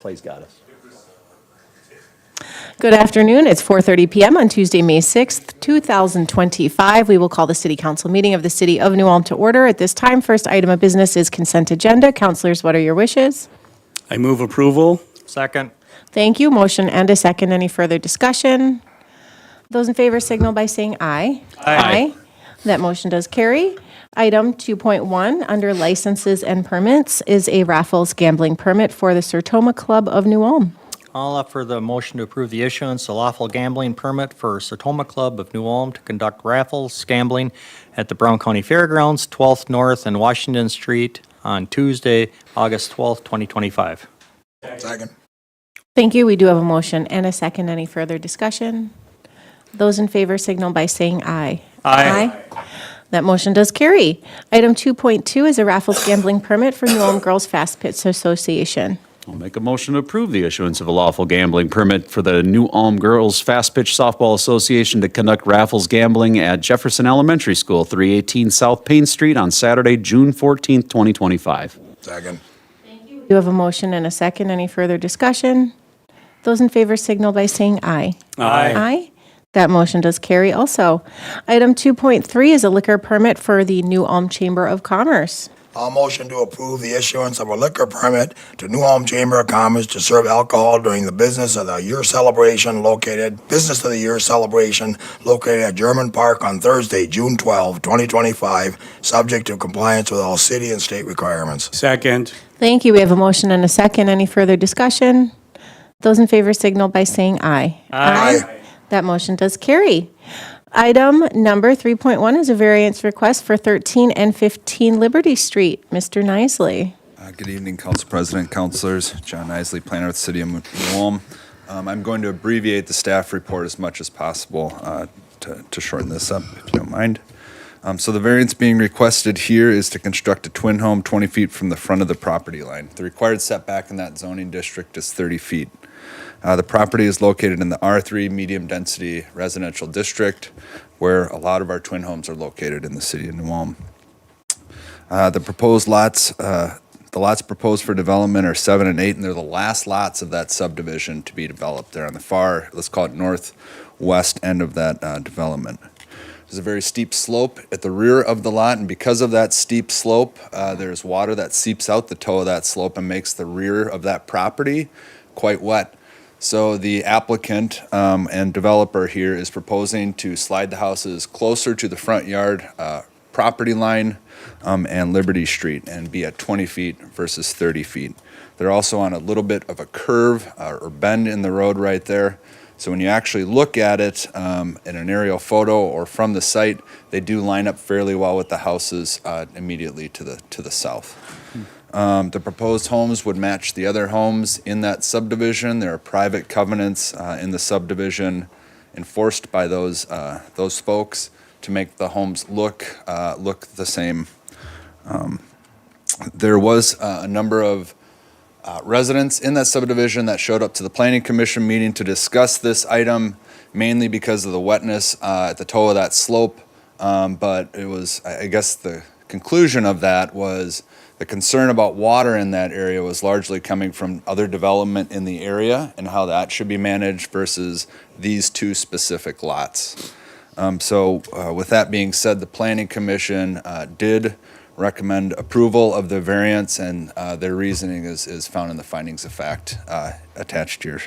Play's got us. Good afternoon. It's 4:30 p.m. on Tuesday, May 6th, 2025. We will call the City Council meeting of the City of New Ulm to order. At this time, first item of business is consent agenda. Councilors, what are your wishes? I move approval. Second. Thank you. Motion and a second. Any further discussion? Those in favor signal by saying aye. Aye. That motion does carry. Item 2.1, under licenses and permits, is a raffles gambling permit for the Sertoma Club of New Ulm. I'll offer the motion to approve the issuance of lawful gambling permit for Sertoma Club of New Ulm to conduct raffles gambling at the Brown County Fairgrounds, 12th North and Washington Street on Tuesday, August 12th, 2025. Second. Thank you. We do have a motion and a second. Any further discussion? Those in favor signal by saying aye. Aye. That motion does carry. Item 2.2 is a raffles gambling permit for New Ulm Girls Fast Pitch Association. I'll make a motion to approve the issuance of a lawful gambling permit for the New Ulm Girls Fast Pitch Softball Association to conduct raffles gambling at Jefferson Elementary School, 318 South Payne Street on Saturday, June 14th, 2025. Second. You have a motion and a second. Any further discussion? Those in favor signal by saying aye. Aye. Aye. That motion does carry also. Item 2.3 is a liquor permit for the New Ulm Chamber of Commerce. I'll motion to approve the issuance of a liquor permit to New Ulm Chamber of Commerce to serve alcohol during the business of the year celebration located at German Park on Thursday, June 12, 2025, subject to compliance with all city and state requirements. Second. Thank you. We have a motion and a second. Any further discussion? Those in favor signal by saying aye. Aye. That motion does carry. Item number 3.1 is a variance request for 13 and 15 Liberty Street. Mr. Nisley. Good evening, Council President, Councilors. John Isley, Planner with the City of New Ulm. I'm going to abbreviate the staff report as much as possible to shorten this up, if you don't mind. So the variance being requested here is to construct a twin home 20 feet from the front of the property line. The required setback in that zoning district is 30 feet. The property is located in the R3 medium-density residential district, where a lot of our twin homes are located in the city of New Ulm. The proposed lots, the lots proposed for development are 7 and 8, and they're the last lots of that subdivision to be developed. They're on the far, let's call it northwest end of that development. There's a very steep slope at the rear of the lot, and because of that steep slope, there's water that seeps out the toe of that slope and makes the rear of that property quite wet. So the applicant and developer here is proposing to slide the houses closer to the front yard property line and Liberty Street and be at 20 feet versus 30 feet. They're also on a little bit of a curve or bend in the road right there. So when you actually look at it in an aerial photo or from the site, they do line up fairly well with the houses immediately to the south. The proposed homes would match the other homes in that subdivision. There are private covenants in the subdivision enforced by those folks to make the homes look the same. There was a number of residents in that subdivision that showed up to the Planning Commission meeting to discuss this item, mainly because of the wetness at the toe of that slope. But it was, I guess the conclusion of that was the concern about water in that area was largely coming from other development in the area and how that should be managed versus these two specific lots. So with that being said, the Planning Commission did recommend approval of the variance, and their reasoning is found in the findings of fact attached here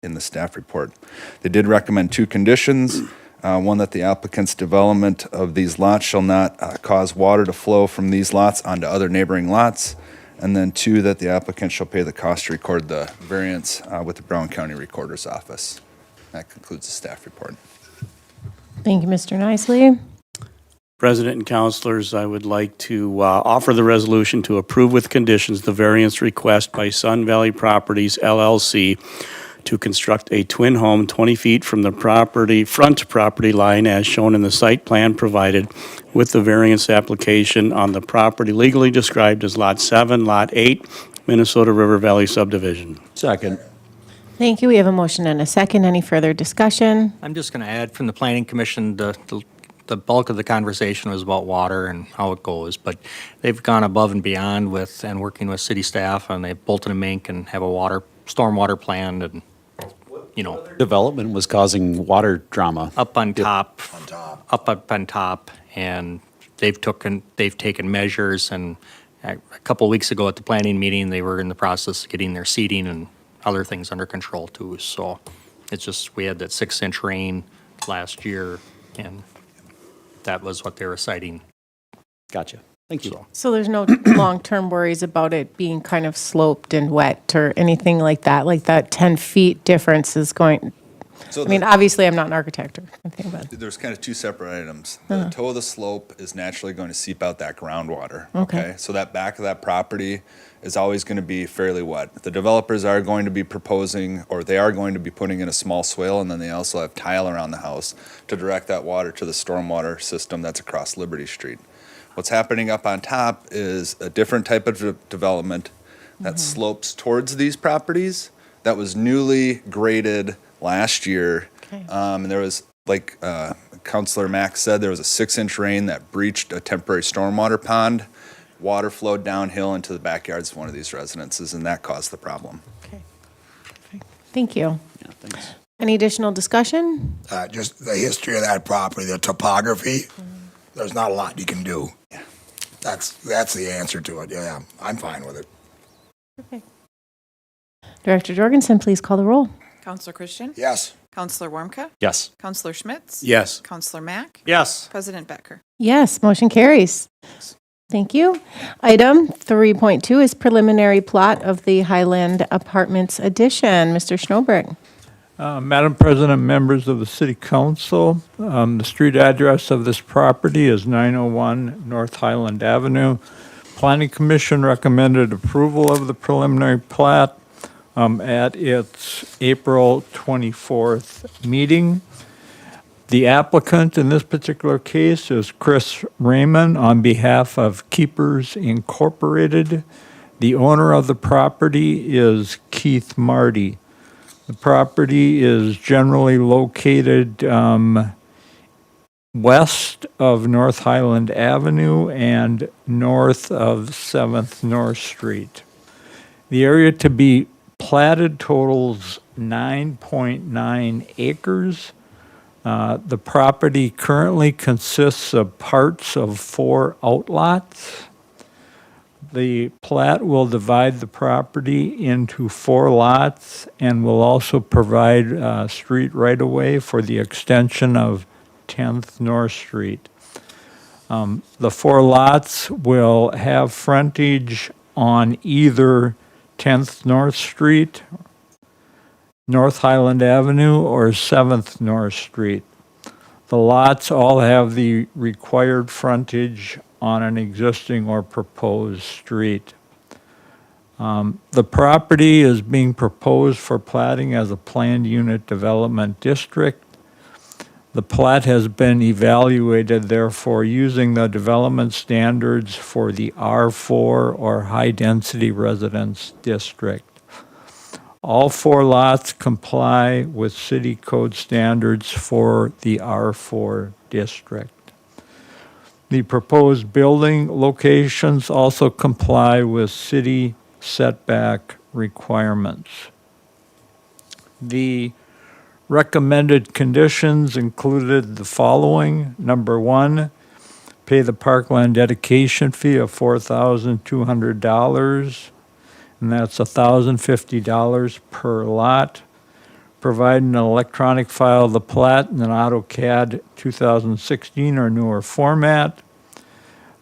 in the staff report. They did recommend two conditions. One, that the applicant's development of these lots shall not cause water to flow from these lots onto other neighboring lots. And then two, that the applicant shall pay the cost to record the variance with the Brown County Recorder's Office. That concludes the staff report. Thank you, Mr. Nisley. President and councilors, I would like to offer the resolution to approve with conditions the variance request by Sun Valley Properties LLC to construct a twin home 20 feet from the front property line as shown in the site plan provided with the variance application on the property legally described as Lot 7, Lot 8, Minnesota River Valley subdivision. Second. Thank you. We have a motion and a second. Any further discussion? I'm just going to add from the Planning Commission, the bulk of the conversation was about water and how it goes, but they've gone above and beyond with and working with city staff, and they bolted a mink and have a water stormwater plan and, you know, Development was causing water drama. up on top. On top. Up on top, and they've taken measures, and a couple weeks ago at the planning meeting, they were in the process of getting their seeding and other things under control too. So it's just, we had that 6-inch rain last year, and that was what they were citing. Gotcha. Thank you. So there's no long-term worries about it being kind of sloped and wet or anything like that 10 feet difference is going, So I mean, obviously, I'm not an architect or anything, but, there's kind of two separate items. The toe of the slope is naturally going to seep out that groundwater. Okay. So that back of that property is always going to be fairly wet. The developers are going to be proposing, or they are going to be putting in a small swale, and then they also have tile around the house to direct that water to the stormwater system that's across Liberty Street. What's happening up on top is a different type of development that slopes towards these properties that was newly graded last year. Okay. And there was, like Councilor Mack said, there was a 6-inch rain that breached a temporary stormwater pond. Water flowed downhill into the backyards of one of these residences, and that caused the problem. okay. Perfect. Thank you. Yeah, thanks. Any additional discussion? Just the history of that property, the topography, there's not a lot you can do. That's the answer to it. Yeah, I'm fine with it. Perfect. Director Jorgensen, please call the roll. Counselor Christian? Yes. Counselor Warmka? Yes. Counselor Schmitz? Yes. Counselor Mack? Yes. President Becker? Yes, motion carries. Thank you. Item 3.2 is preliminary plot of the Highland Apartments addition. Mr. Schnobrick. Madam President, members of the City Council, the street address of this property is 901 North Highland Avenue. Planning Commission recommended approval of the preliminary plat at its April 24th meeting. The applicant in this particular case is Chris Raymond on behalf of Keepers Incorporated. The owner of the property is Keith Marty. The property is generally located west of North Highland Avenue and north of 7th North Street. The area to be platted totals 9.9 acres. The property currently consists of parts of 4 outlots. The plat will divide the property into 4 lots and will also provide street right-of-way for the extension of 10th North Street. The 4 lots will have frontage on either 10th North Street, North Highland Avenue, or 7th North Street. The lots all have the required frontage on an existing or proposed street. The property is being proposed for platting as a planned unit development district. The plat has been evaluated, therefore, using the development standards for the R4 or high-density residence district. All 4 lots comply with city code standards for the R4 district. The proposed building locations also comply with city setback requirements. The recommended conditions included the following. Number 1, pay the parkland dedication fee of $4,200, and that's $1,050 per lot. Provide an electronic file of the plat in an AutoCAD 2016 or newer format.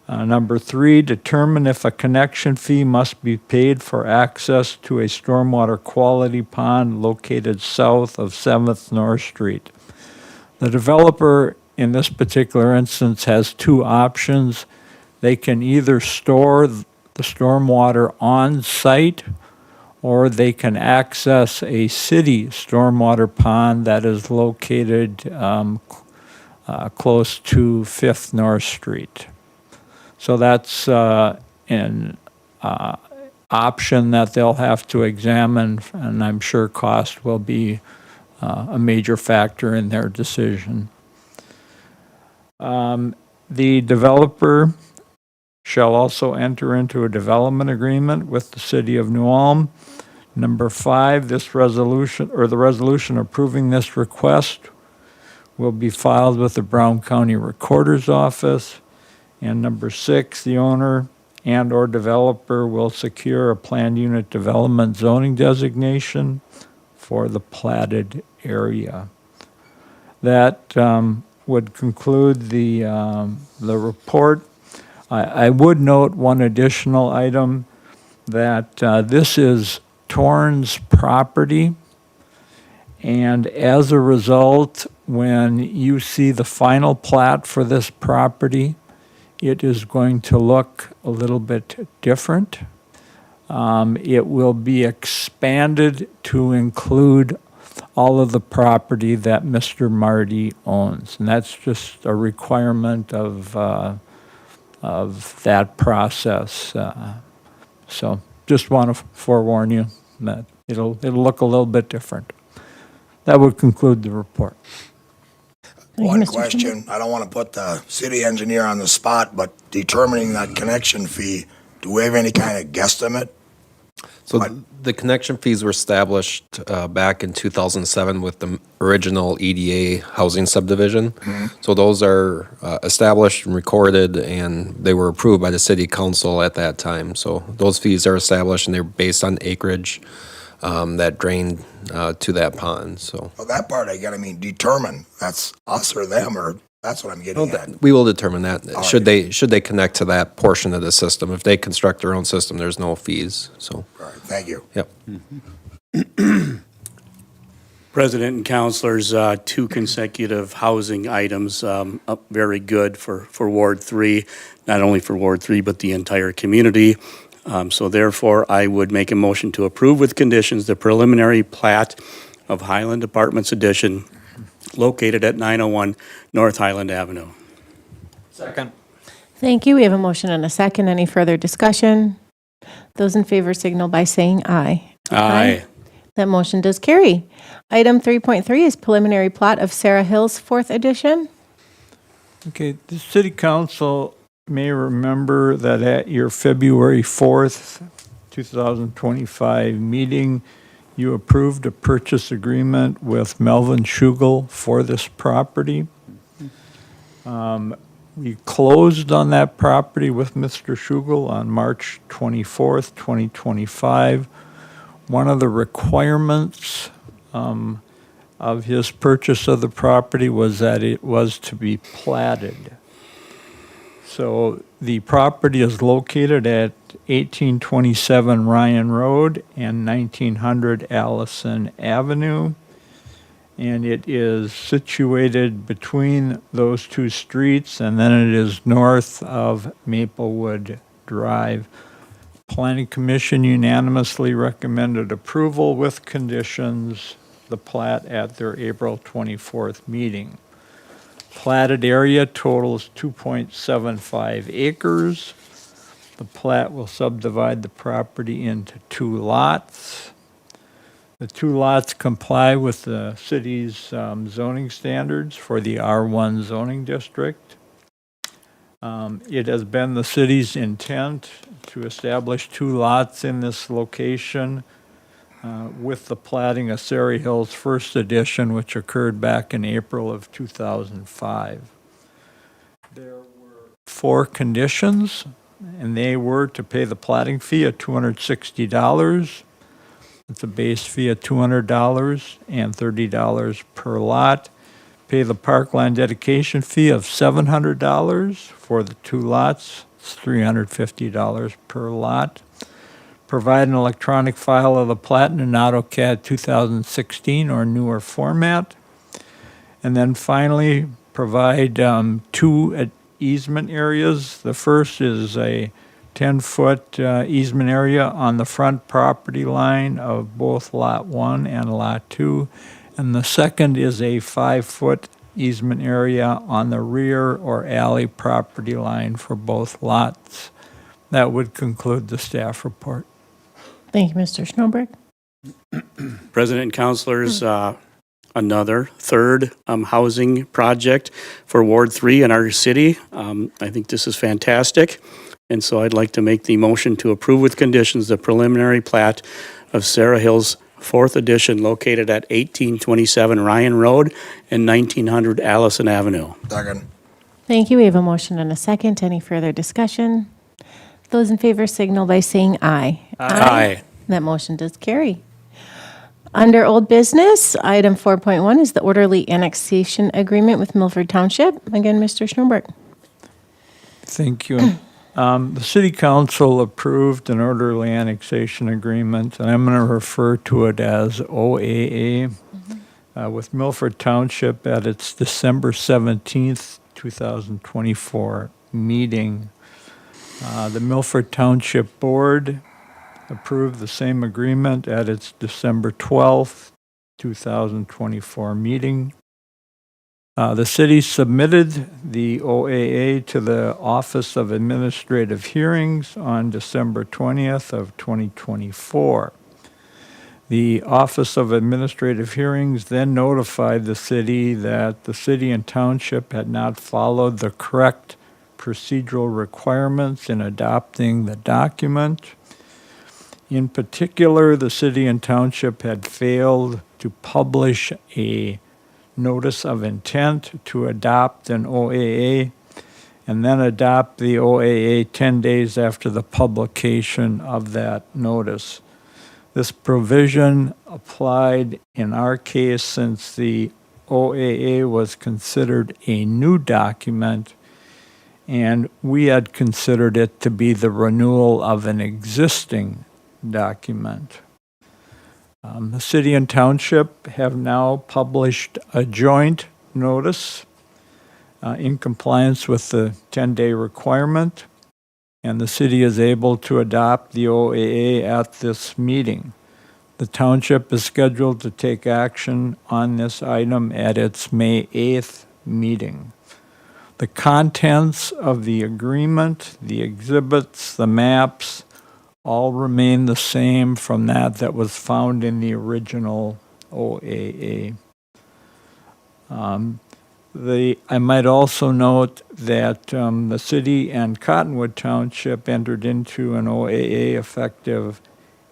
Number 3, determine if a connection fee must be paid for access to a stormwater quality pond located south of 7th North Street. The developer in this particular instance has 2 options. They can either store the stormwater on site, or they can access a city stormwater pond that is located close to 5th North Street. So that's an option that they'll have to examine, and I'm sure cost will be a major factor in their decision. The developer shall also enter into a development agreement with the City of New Ulm Number 5, this resolution, or the resolution approving this request will be filed with the Brown County Recorder's Office. And number 6, the owner and/or developer will secure a planned unit development zoning designation for the platted area. That would conclude the report. I would note one additional item, that this is Torrance property, and as a result, when you see the final plat for this property, it is going to look a little bit different. It will be expanded to include all of the property that Mr. Marty owns, and that's just a requirement of that process. So just want to forewarn you that it'll look a little bit different. That would conclude the report. One question, I don't want to put the city engineer on the spot, but determining that connection fee, do we have any kind of guesstimate? So the connection fees were established back in 2007 with the original EDA housing subdivision. So those are established and recorded, and they were approved by the city council at that time. So those fees are established, and they're based on acreage that drained to that pond. So Well, that part I got, determine, that's us or them, or that's what I'm getting at. we will determine that. All Should right. they connect to that portion of the system? If they construct their own system, there's no fees. So, All right, thank you. yep. President and councilors, 2 consecutive housing items, up very good for Ward 3, not only for Ward 3, but the entire community. So therefore, I would make a motion to approve with conditions the preliminary plat of Highland Apartments Edition located at 901 North Highland Avenue. Second. Thank you. We have a motion and a second. Any further discussion? Those in favor signal by saying aye. Aye. That motion does carry. Item 3.3 is preliminary plat of Sarah Hills, 4th edition. Okay, the city council may remember that at your February 4th, 2025 meeting, you approved a purchase agreement with Melvin Schugel for this property. We closed on that property with Mr. Schugel on March 24th, 2025. One of the requirements of his purchase of the property was that it was to be platted. So the property is located at 1827 Ryan Road and 1900 Allison Avenue. And it is situated between those 2 streets, and then it is north of Maplewood Drive. Planning Commission unanimously recommended approval with conditions, the plat at their April 24th meeting. Platted area totals 2.75 acres. The plat will subdivide the property into 2 lots. The 2 lots comply with the city's zoning standards for the R1 zoning district. It has been the city's intent to establish 2 lots in this location with the platting of Sarah Hills First Edition, which occurred back in April of 2005. There were 4 conditions, and they were to pay the platting fee of $260. It's a base fee of $200 and $30 per lot. Pay the parkland dedication fee of $700 for the 2 lots. It's $350 per lot. Provide an electronic file of the plat in an AutoCAD 2016 or newer format. And then finally, provide 2 easement areas. The first is a 10-foot easement area on the front property line of both Lot 1 and Lot 2. And the second is a 5-foot easement area on the rear or alley property line for both lots. That would conclude the staff report. Thank you, Mr. Schnoberg. President and councilors, another 3rd housing project for Ward 3 in our city. I think this is fantastic. And so I'd like to make the motion to approve with conditions the preliminary plat of Sarah Hills, 4th edition, located at 1827 Ryan Road and 1900 Allison Avenue. Second. Thank you. We have a motion and a second. Any further discussion? Those in favor signal by saying aye. Aye. That motion does carry. Under old business, item 4.1 is the orderly annexation agreement with Milford Township. Again, Mr. Schnurberg. Thank you. The city council approved an orderly annexation agreement, and I'm going to refer to it as OAA, with Milford Township at its December 17th, 2024 meeting. The Milford Township Board approved the same agreement at its December 12th, 2024 meeting. The city submitted the OAA to the Office of Administrative Hearings on December 20th of 2024. The Office of Administrative Hearings then notified the city that the city and township had not followed the correct procedural requirements in adopting the document. In particular, the city and township had failed to publish a notice of intent to adopt an OAA and then adopt the OAA 10 days after the publication of that notice. This provision applied in our case since the OAA was considered a new document, and we had considered it to be the renewal of an existing document. The city and township have now published a joint notice in compliance with the 10-day requirement, and the city is able to adopt the OAA at this meeting. The township is scheduled to take action on this item at its May 8th meeting. The contents of the agreement, the exhibits, the maps, all remain the same from that was found in the original OAA. I might also note that the city and Cottonwood Township entered into an OAA effective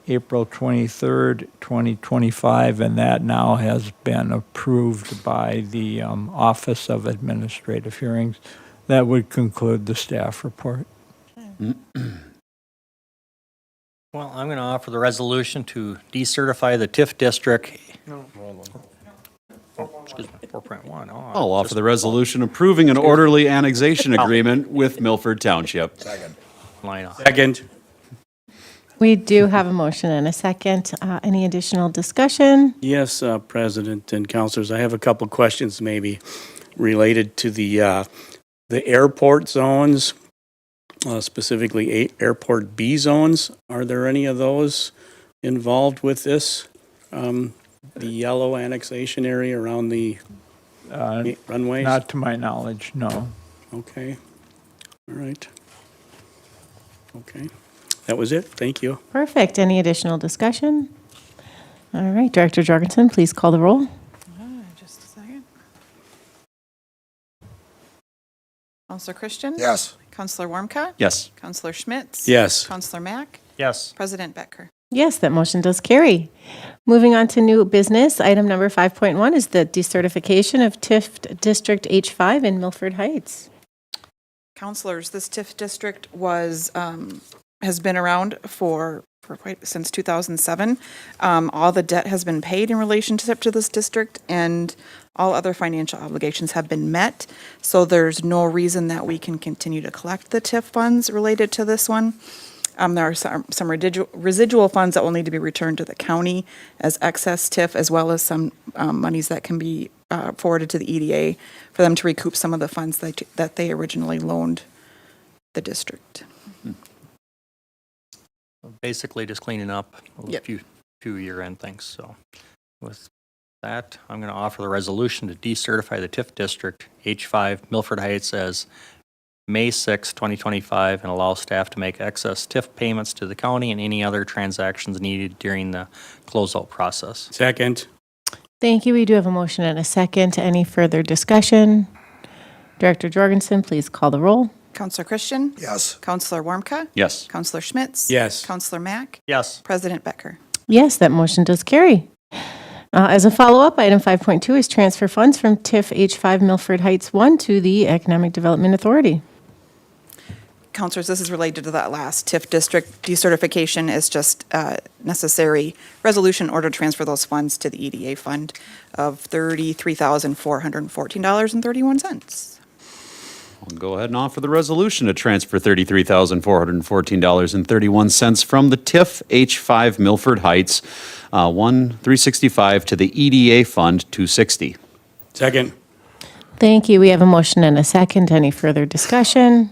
April 23rd, 2025, and that now has been approved by the Office of Administrative Hearings. That would conclude the staff report. Well, I'm going to offer the resolution to decertify the TIF district. Excuse me, 4.1. I'll offer the resolution approving an orderly annexation agreement with Milford Township. Second. Line up. Second. We do have a motion and a second. Any additional discussion? Yes, President and councilors, I have a couple questions maybe related to the airport zones, specifically airport B zones. Are there any of those involved with this? The yellow annexation area around the runways? Not to my knowledge, no. Okay. All right. Okay. That was it. Thank you. Perfect. Any additional discussion? All right, Director Jorgensen, please call the roll. Just a second. Counselor Christian? Yes. Counselor Warmka? Yes. Counselor Schmitz? Yes. Counselor Mack? Yes. President Becker? Yes, that motion does carry. Moving on to new business, item number 5.1 is the decertification of TIF District H5 in Milford Heights. Counselors, this TIF district has been around for quite since 2007. All the debt has been paid in relationship to this district, and all other financial obligations have been met. So there's no reason that we can continue to collect the TIF funds related to this one. There are some residual funds that will need to be returned to the county as excess TIF, as well as some monies that can be forwarded to the EDA for them to recoup some of the funds that they originally loaned the district. Basically just cleaning up a Yep. few year-end things. So with that, I'm going to offer the resolution to decertify the TIF district H5 Milford Heights as May 6, 2025, and allow staff to make excess TIF payments to the county and any other transactions needed during the closeout process. Second. Thank you. We do have a motion and a second. Any further discussion? Director Jorgensen, please call the roll. Counselor Christian? Yes. Counselor Warmka? Yes. Counselor Schmitz? Yes. Counselor Mack? Yes. President Becker? Yes, that motion does carry. As a follow-up, item 5.2 is transfer funds from TIF H5 Milford Heights 1 to the Economic Development Authority. Counselors, this is related to that last TIF district. Decertification is just necessary resolution in order to transfer those funds to the EDA fund of $33,414.31. I'll go ahead and offer the resolution to transfer $33,414.31 from the TIF H5 Milford Heights 1365 to the EDA Fund 260. Second. Thank you. We have a motion and a second. Any further discussion?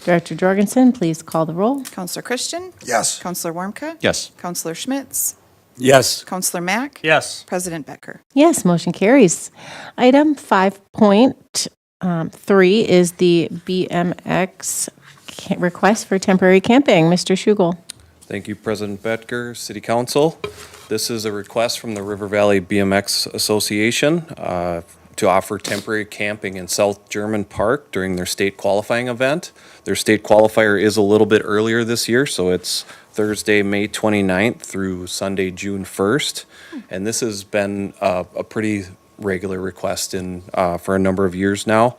Director Jorgensen, please call the roll. Counselor Christian? Yes. Counselor Warmka? Yes. Counselor Schmitz? Yes. Counselor Mack? Yes. President Becker? Yes, motion carries. Item 5.3 is the BMX request for temporary camping. Mr. Schugel. Thank you, President Betker, City Council. This is a request from the River Valley BMX Association to offer temporary camping in South German Park during their state qualifying event. Their state qualifier is a little bit earlier this year, so it's Thursday, May 29th through Sunday, June 1st. And this has been a pretty regular request for a number of years now.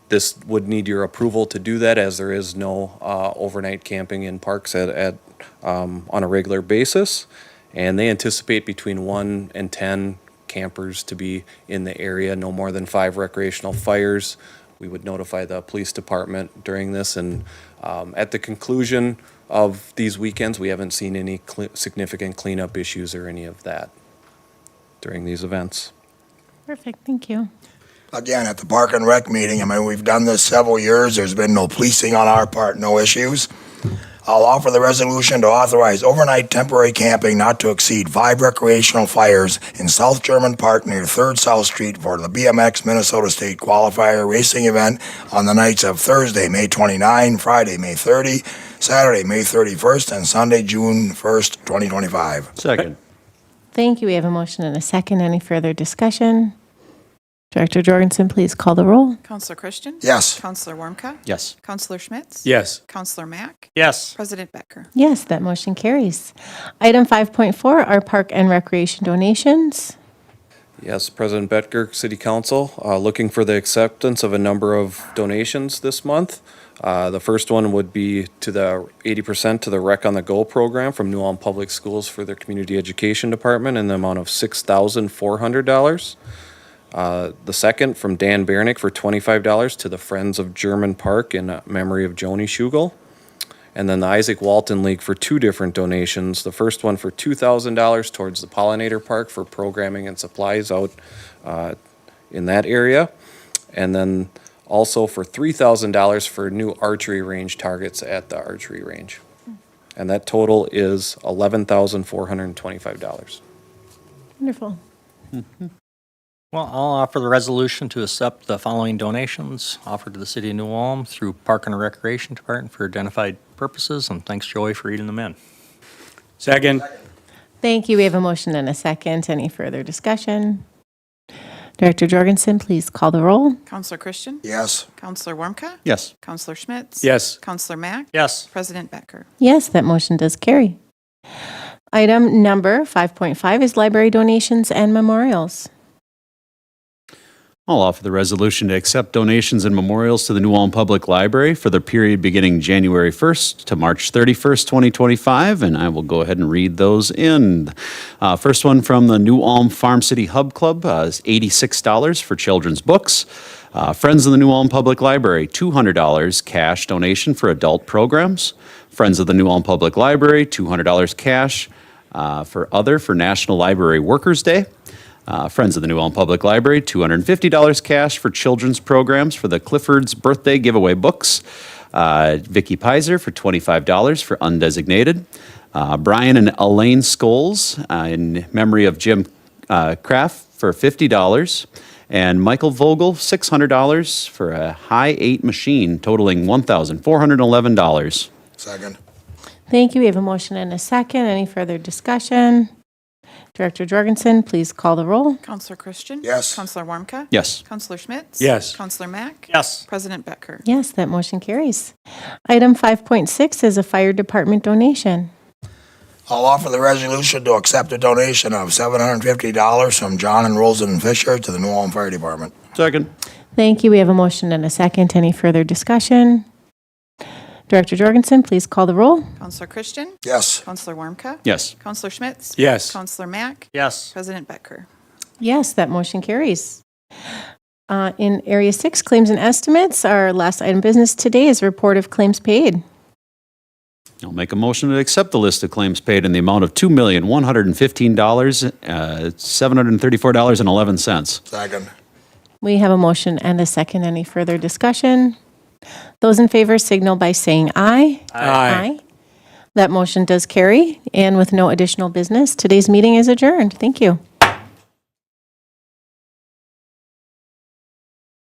This would need your approval to do that, as there is no overnight camping in parks on a regular basis. And they anticipate between 1 and 10 campers to be in the area, no more than 5 recreational fires. We would notify the police department during this, and at the conclusion of these weekends, we haven't seen any significant cleanup issues or any of that during these events. Perfect, thank you. Again, at the Park and Rec meeting, I mean, we've done this several years. There's been no policing on our part, no issues. I'll offer the resolution to authorize overnight temporary camping not to exceed 5 recreational fires in South German Park near 3rd South Street for the BMX Minnesota State Qualifier Racing event on the nights of Thursday, May 29, Friday, May 30, Saturday, May 31st, and Sunday, June 1st, 2025. Second. Thank you. We have a motion and a second. Any further discussion? Director Jorgensen, please call the roll. Counselor Christian? Yes. Counselor Warmka? Yes. Counselor Schmitz? Yes. Counselor Mack? Yes. President Becker? Yes, that motion carries. Item 5.4 are park and recreation donations. Yes, President Betker, City Council, looking for the acceptance of a number of donations this month. The first one would be to the 80% to the Rec on the Go program from New Ulm Public Schools for their Community Education Department in the amount of $6,400. The second from Dan Bernick for $25 to the Friends of German Park in memory of Joni Schugel. And then the Isaac Walton League for 2 different donations. The first one for $2,000 towards the Pollinator Park for programming and supplies out in that area. And then also for $3,000 for new archery range targets at the archery range. And that total is $11,425. Wonderful. Well, I'll offer the resolution to accept the following donations offered to the City of New Ulm through Park and Recreation Department for identified purposes, and thanks, Joey, for reading them in. Second. Thank you. We have a motion and a second. Any further discussion? Director Jorgensen, please call the roll. Counselor Christian? Yes. Counselor Warmka? Yes. Counselor Schmitz? Yes. Counselor Mack? Yes. President Becker? Yes, that motion does carry. Item number 5.5 is library donations and memorials. I'll offer the resolution to accept donations and memorials to the New Ulm Public Library for the period beginning January 1st to March 31st, 2025, and I will go ahead and read those in. First one from the New Ulm Farm City Hub Club is $86 for children's books. Friends of the New Ulm Public Library, $200 cash donation for adult programs. Friends of the New Ulm Public Library, $200 cash for National Library Workers' Day. Friends of the New Ulm Public Library, $250 cash for children's programs for the Clifford's Birthday Giveaway books. Vicky Pizer for $25 for undesignated. Brian and Elaine Scholes in memory of Jim Kraft for $50. And Michael Vogel, $600 for a high 8 machine totaling $1,411. Second. Thank you. We have a motion and a second. Any further discussion? Director Jorgensen, please call the roll. Counselor Christian? Yes. Counselor Warmka? Yes. Counselor Schmitz? Yes. Counselor Mack? Yes. President Becker? Yes, that motion carries. Item 5.6 is a fire department donation. I'll offer the resolution to accept a donation of $750 from John and Rosalyn Fisher to the New Ulm Fire Department. Second. Thank you. We have a motion and a second. Any further discussion? Director Jorgensen, please call the roll. Counselor Christian? Yes. Counselor Warmka? Yes. Counselor Schmitz? Yes. Counselor Mack? Yes. President Becker? Yes, that motion carries. In Area 6, claims and estimates, our last item of business today is report of claims paid. I'll make a motion to accept the list of claims paid in the amount of $2,115, $734.11. Second. We have a motion and a second. Any further discussion? Those in favor signal by saying aye. Aye. That motion does carry, and with no additional business, today's meeting is adjourned. Thank you.